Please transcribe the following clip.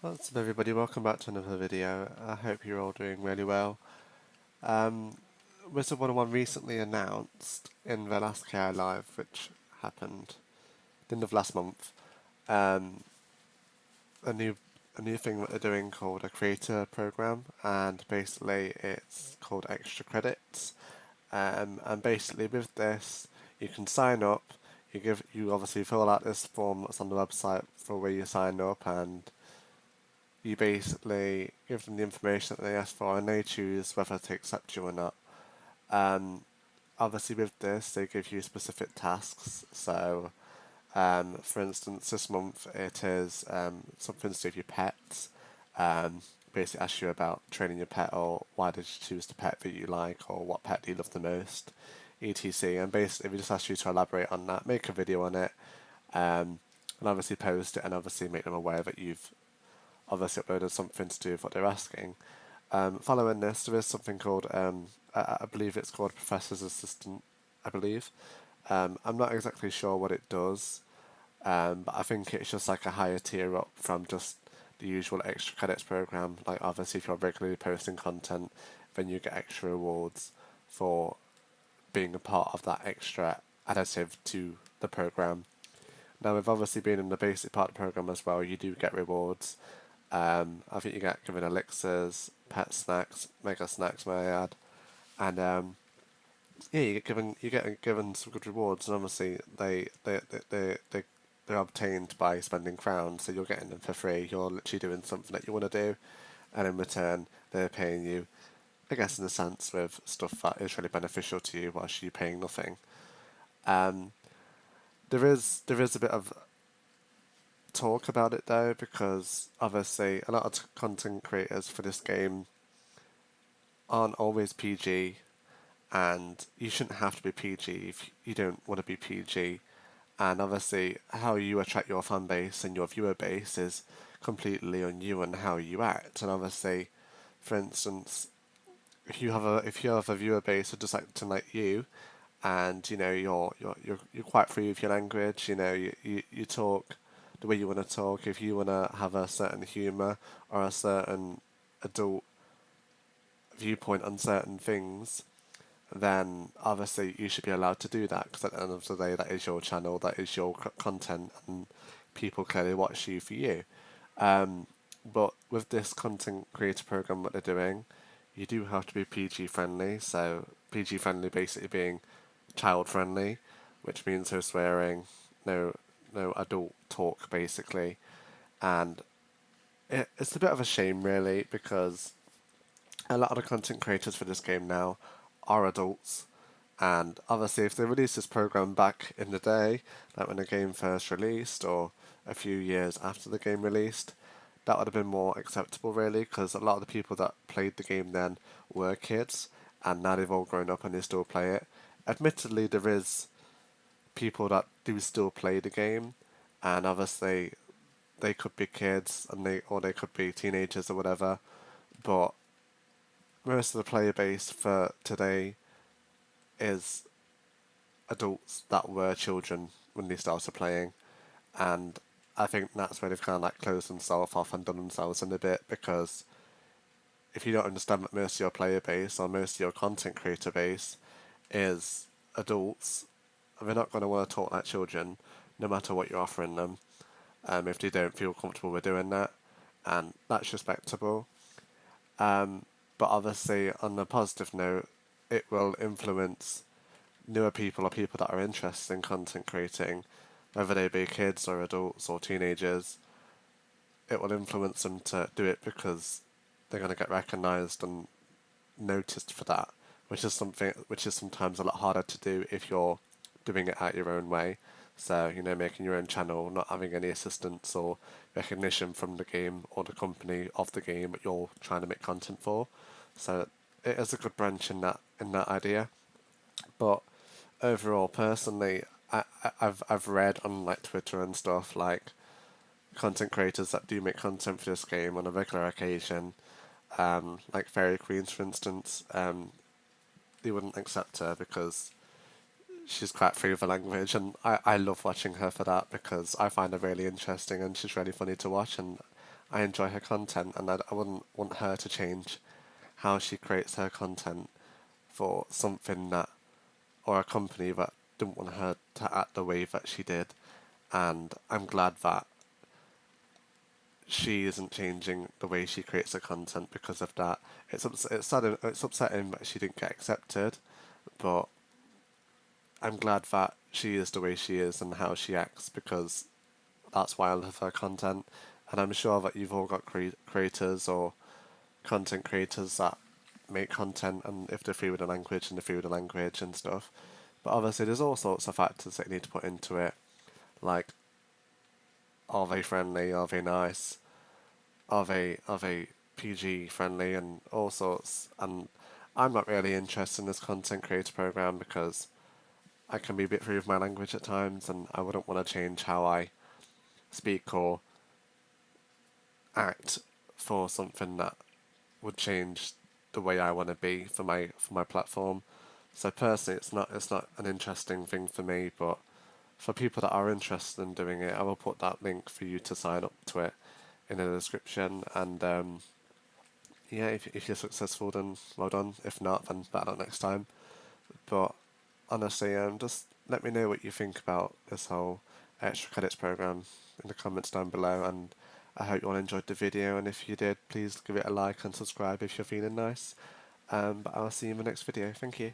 What's up everybody, welcome back to another video. I hope you're all doing really well. Um, WIzard101 recently announced in their last KI Live, which happened at the end of last month, um, a new a new thing that they're doing called a creator program, and basically it's called extra credits. And basically with this, you can sign up. You obviously fill out this form that's on the website for where you sign up, and you basically give them the information that they ask for, and they choose whether to accept you or not. Um, Obviously, with this, they give you specific tasks. So, for instance, this month it is something to do with your pets. Basically, ask you about training your pet, or why did you choose the pet that you like, or what pet do you love the most, etc. And basically, we just ask you to elaborate on that, make a video on it, and obviously post it, and obviously make them aware that you've obviously uploaded something to do with what they're asking. Following this, there is something called, I believe it's called Professor's Assistant, I believe. I'm not exactly sure what it does, but I think it's just like a higher tier up from just the usual extra credits program. Like obviously, if you're regularly posting content, then you get extra rewards for being a part of that extra additive to the program. Now, with obviously being in the basic part of the program as well, you do get rewards. I think you get given elixirs, pet snacks, mega snacks, may I add, and yeah, you get given some good rewards, and obviously they're obtained by spending crowns, so you're getting them for free. You're literally doing something that you want to do, and in return they're paying you, I guess, in a sense, with stuff that is really beneficial to you, whilst you paying nothing. Um, there is a bit of talk about it though, because obviously a lot of content creators for this game aren't always PG, and you shouldn't have to be PG if you don't want to be PG. And obviously, how you attract your fan base and your viewer base is completely on you and how you act. And obviously, for instance, if you have a viewer base who just like you, and you're quite free with your language. You talk the way you want to talk. If you want to have a certain humor or a certain adult viewpoint on certain things, then obviously you should be allowed to do that, because at the end of the day, that is your channel, that is your content, and people clearly watch you for you. But with this content creator program, what they're doing, you do have to be PG friendly. So PG friendly basically being child friendly, which means no swearing, no adult talk basically, and it's a bit of a shame really, because a lot of the content creators for this game now are adults. And obviously, if they released this program back in the day, like when the game first released, or a few years after the game released, that would have been more acceptable, really, because a lot of the people that played the game then were kids, and now they've all grown up and they still play it. Admittedly, there is people that do still play the game, and obviously they could be kids, and they could be teenagers or whatever, but most of the player base for today is adults that were children when they started playing, and I think that's where they've kind of like closed themselves off and done themselves in a bit, because if you don't understand that most of your player base or most of your content creator base is adults, they're not going to want to talk like children, no matter what you're offering them, if they don't feel comfortable with doing that, and that's respectable. But obviously, on a positive note, it will influence newer people or people that are interested in content creating, whether they be kids or adults or teenagers. It will influence them to do it because they're going to get recognized and noticed for that, which is sometimes a lot harder to do if you're doing it out your own way. So, making your own channel, not having any assistance or recognition from the game or the company of the game that you're trying to make content for. So it is a good branch in that idea. But overall, personally, I've read on like Twitter and stuff, like content creators that do make content for this game on a regular occasion, like Fairy Queens, for instance. They wouldn't accept her because she's quite free with the language, and I love watching her for that, because I find her really interesting and she's really funny to watch, and I enjoy her content, and I wouldn't want her to change how she creates her content for something that, or a company that didn't want her to act the way that she did. And I'm glad that she isn't changing the way she creates her content because of that. It's upsetting that she didn't get accepted, but I'm glad that she is the way she is and how she acts, because that's why I love her content. And I'm sure that you've all got creators or content creators that make content, and if they're free with the language and they're free with the language and stuff. But obviously, there's all sorts of factors that you need to put into it, like, are they friendly? Are they nice? Are they PG friendly and all sorts? And I'm not really interested in this content creator program because I can be a bit free with my language at times, and I wouldn't want to change how I speak or act for something that would change the way I want to be for my platform. So personally, it's not an interesting thing for me, but for people that are interested in doing it, I will put that link for you to sign up to it in the description. And yeah, if you're successful, then well done. If not, then better luck next time. But honestly, just let me know what you think about this whole extra credits program in the comments down below. And I hope you all enjoyed the video. And if you did, please give it a like and subscribe if you're feeling nice. But I'll see you in the next video. Thank you.